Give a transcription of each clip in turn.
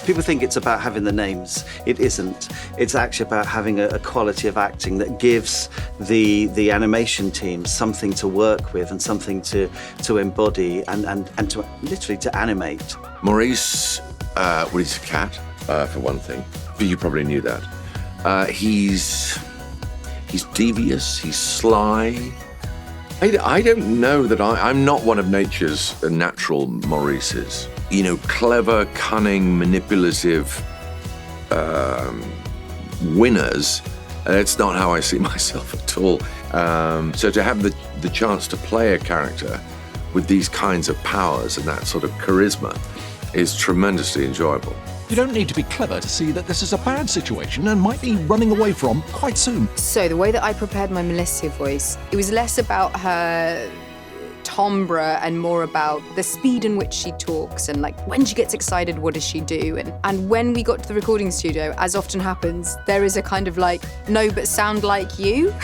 People think it's about having the names. It isn't. It's actually about having a quality of acting that gives the animation team something to work with and something to embody and to literally to animate. Maurice, well, he's a cat, for one thing. But you probably knew that. He's devious, he's sly. I don't know that I'm not one of nature's natural Maurices. You know, clever, cunning, manipulative winners. It's not how I see myself at all. So to have the chance to play a character with these kinds of powers and that sort of charisma is tremendously enjoyable. You don't need to be clever to see that this is a bad situation and might be running away from quite soon. So the way that I prepared my Melli시아 voice, it was less about her timbre and more about the speed in which she talks and like when she gets excited, what does she do? And when we got to the recording studio, as often happens, there is a kind of like, no, but sound like you.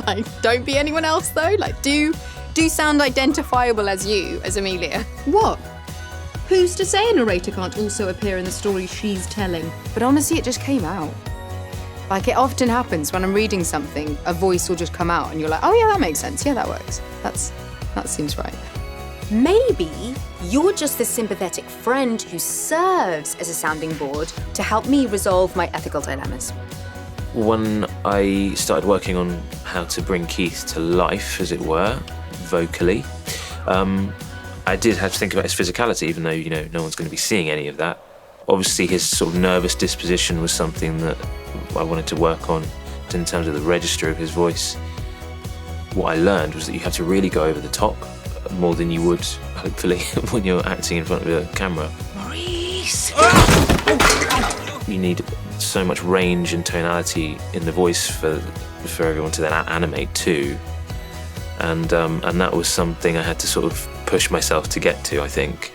Like, don't be anyone else though. Like, do sound identifiable as you, as Amelia. What? Who's to say a narrator can't also appear in the story she's telling? But honestly, it just came out. Like, it often happens when I'm reading something, a voice will just come out and you're like, oh yeah, that makes sense. Yeah, that works. That seems right. Maybe you're just the sympathetic friend who serves as a sounding board to help me resolve my ethical dilemmas. When I started working on how to bring Keith to life, as it were, vocally, I did have to think about his physicality, even though, you know, no one's going to be seeing any of that. Obviously, his sort of nervous disposition was something that I wanted to work on in terms of the register of his voice. What I learned was that you have to really go over the top more than you would, hopefully, when you're acting in front of a camera. Maurice! You need so much range and tonality in the voice for everyone to then animate too. And that was something I had to sort of push myself to get to, I think.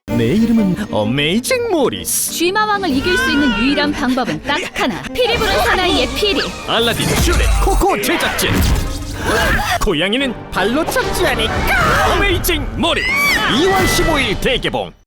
내 이름은 어메이징 모리스. 쥐마왕을 이길 수 있는 유일한 방법은 딱 하나. 피리 부는 사나이의 피리. 알라딘, 슈렉, 코코 제작진. 고양이는 발로 찾지 않을까. 어메이징 모리스. 2월 15일 대개봉.